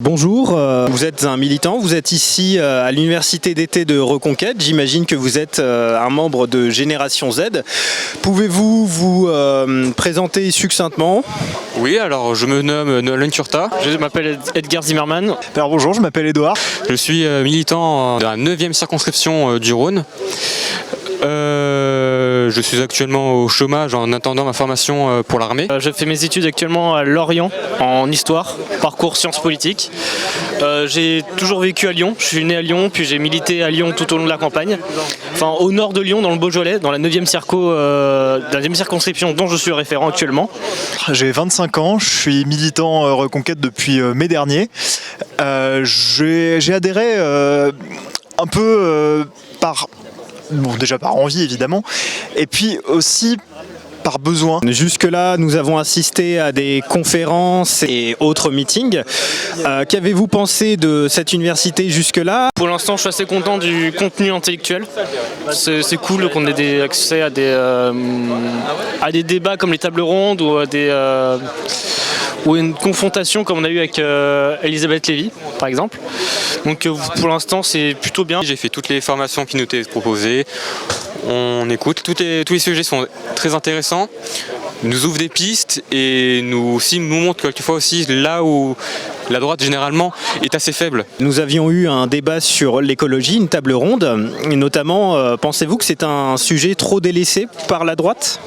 Bonjour, vous êtes un militant, vous êtes ici à l'université d'été de Reconquête, j'imagine que vous êtes un membre de Génération Z. Pouvez-vous vous présenter succinctement? Oui, alors je me nomme Nolan Turta, je m'appelle Edgar Zimmerman. Alors bonjour, je m'appelle Edouard. Je suis militant de la 9e circonscription du Rhône. Je suis actuellement au chômage en attendant ma formation pour l'armée. Je fais mes études actuellement à Lorient en histoire, parcours sciences politiques. J'ai toujours vécu à Lyon, je suis né à Lyon, puis j'ai milité à Lyon tout au long de la campagne. Enfin au nord de Lyon, dans le Beaujolais, dans la 9e circonscription dont je suis référent actuellement. J'ai 25 ans, je suis militant Reconquête depuis mai dernier. J'ai adhéré un peu déjà par envie évidemment, et puis aussi par besoin. Jusque-là, nous avons assisté à des conférences et autres meetings. Qu'avez-vous pensé de cette université jusque-là? Pour l'instant, je suis assez content du contenu intellectuel. C'est cool qu'on ait accès à des débats comme les tables rondes ou une confrontation comme on a eu avec Elisabeth Lévy, par exemple. Donc pour l'instant, c'est plutôt bien. J'ai fait toutes les formations qui nous étaient proposées. On écoute, tous les sujets sont très intéressants, nous ouvrent des pistes et nous montrent quelquefois aussi là où la droite généralement est assez faible. Nous avions eu un débat sur l'écologie, une table ronde, et notamment, pensez-vous que c'est un sujet trop délaissé par la droite ?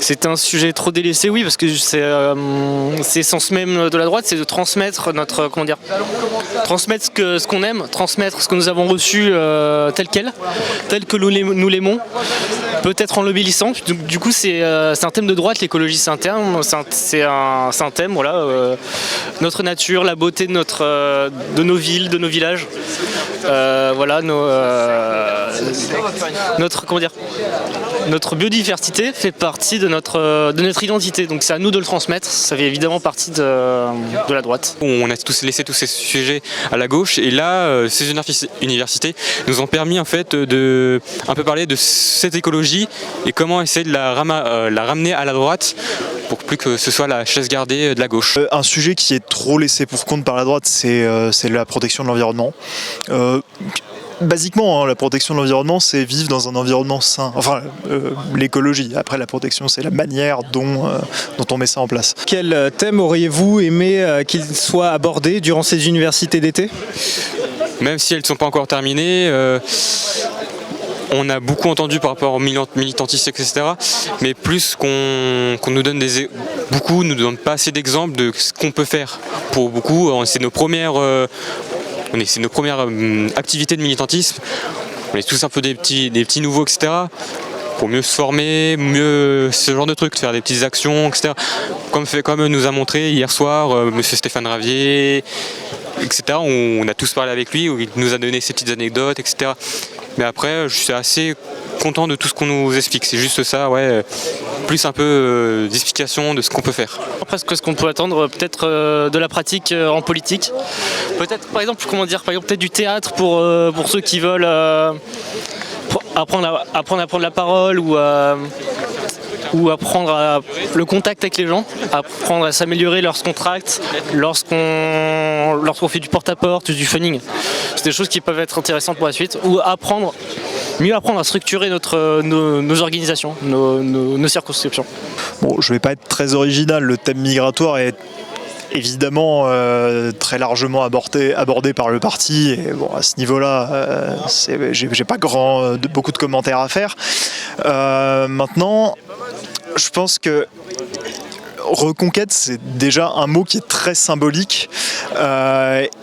C'est un sujet trop délaissé, oui, parce que c'est l'essence même de la droite, c'est de transmettre transmettre ce qu'on aime, transmettre ce que nous avons reçu tel que nous l'aimons, peut-être en l'obéissant. Du coup, c'est un thème de droite, l'écologie, c'est un thème, voilà, notre nature, la beauté de nos villes, de nos villages, voilà, notre biodiversité fait partie de notre identité, donc c'est à nous de le transmettre, ça fait évidemment partie de la droite. On a tous laissé tous ces sujets à la gauche et là, ces universités nous ont permis en fait de un peu parler de cette écologie et comment essayer de la ramener à la droite pour plus que ce soit la chaise gardée de la gauche. Un sujet qui est trop laissé pour compte par la droite, c'est la protection de l'environnement. Basiquement, la protection de l'environnement, c'est vivre dans un environnement sain. Enfin, l'écologie. Après, la protection, c'est la manière dont on met ça en place. Quel thème auriez-vous aimé qu'il soit abordé durant ces universités d'été? Même si elles ne sont pas encore terminées, on a beaucoup entendu par rapport aux militantistes, etc. Mais plus qu'on nous donne beaucoup nous donne pas assez d'exemples de ce qu'on peut faire. Pour beaucoup, c'est nos premières activités de militantisme. On est tous un peu des petits nouveaux, etc. Pour mieux se former, ce genre de trucs, faire des petites actions, etc. Comme nous a montré hier soir monsieur Stéphane Ravier, etc. On a tous parlé avec lui, où il nous a donné ses petites anecdotes, etc. Mais après, je suis assez content de tout ce qu'on nous explique. C'est juste ça, ouais. Plus un peu d'explication de ce qu'on peut faire. Presque ce qu'on peut attendre, peut-être de la pratique en politique. Peut-être, par exemple, peut-être du théâtre pour ceux qui veulent apprendre à prendre la parole ou apprendre le contact avec les gens, apprendre à s'améliorer lorsqu'on tracte, lorsqu'on fait du porte-à-porte, du phoning. C'est des choses qui peuvent être intéressantes pour la suite. Ou mieux apprendre à structurer nos organisations, nos circonscriptions. Bon, je ne vais pas être très original, le thème migratoire est évidemment très largement abordé par le parti, et bon, à ce niveau-là, j'ai pas beaucoup de commentaires à faire. Maintenant, je pense que Reconquête, c'est déjà un mot qui est très symbolique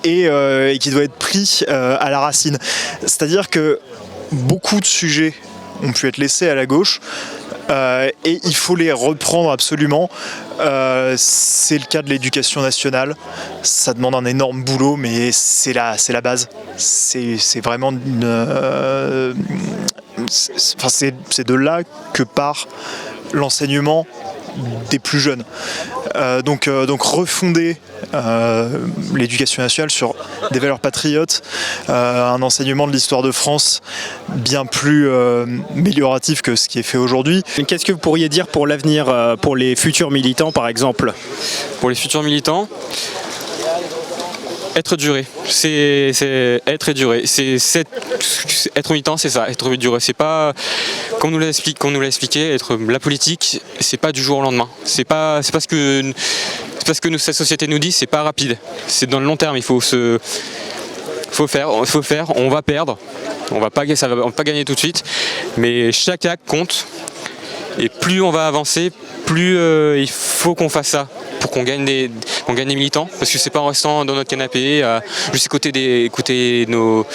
et qui doit être pris à la racine. C'est-à-dire que beaucoup de sujets ont pu être laissés à la gauche et il faut les reprendre absolument. C'est le cas de l'éducation nationale. Ça demande un énorme boulot, mais c'est la base. C'est vraiment c'est de là que part l'enseignement des plus jeunes. Donc refonder l'éducation nationale sur des valeurs patriotes, un enseignement de l'histoire de France bien plus amélioratif que ce qui est fait aujourd'hui. Qu'est-ce que vous pourriez dire pour l'avenir, pour les futurs militants par exemple? Pour les futurs militants, Être duré, c'est être et durer. Être militant, c'est ça, être duré. C'est pas, comme nous l'a expliqué, être la politique, c'est pas du jour au lendemain. C'est pas ce que cette société nous dit, c'est pas rapide. C'est dans le long terme. Il faut faire. On va perdre. On va pas gagner tout de suite, mais chaque acte compte. Et plus on va avancer, plus il faut qu'on fasse ça pour qu'on gagne des militants, parce que c'est pas en restant dans notre canapé juste écouter nos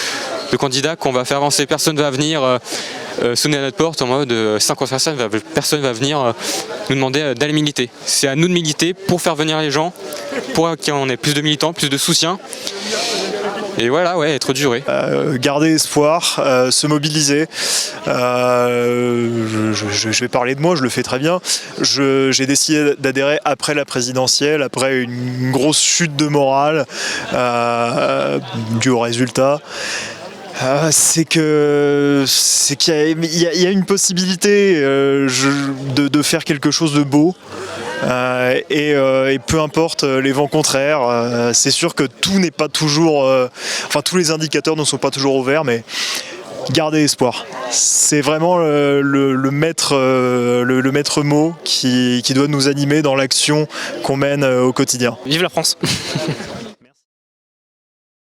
candidats qu'on va faire avancer. Personne va venir sonner à notre porte en mode 50 personne va venir nous demander d'aller militer. C'est à nous de militer pour faire venir les gens, pour qu'on ait plus de militants, plus de soutien. Et voilà, ouais, être duré. Garder espoir, se mobiliser. Je vais parler de moi, je le fais très bien. J'ai décidé d'adhérer après la présidentielle, après une grosse chute de morale due au résultat. C'est qu'il y a une possibilité de faire quelque chose de beau. Et peu importe les vents contraires, c'est sûr que tout n'est pas toujours, tous les indicateurs ne sont pas toujours au vert, mais garder espoir. C'est vraiment le maître mot qui doit nous animer dans l'action qu'on mène au quotidien. Vive la France.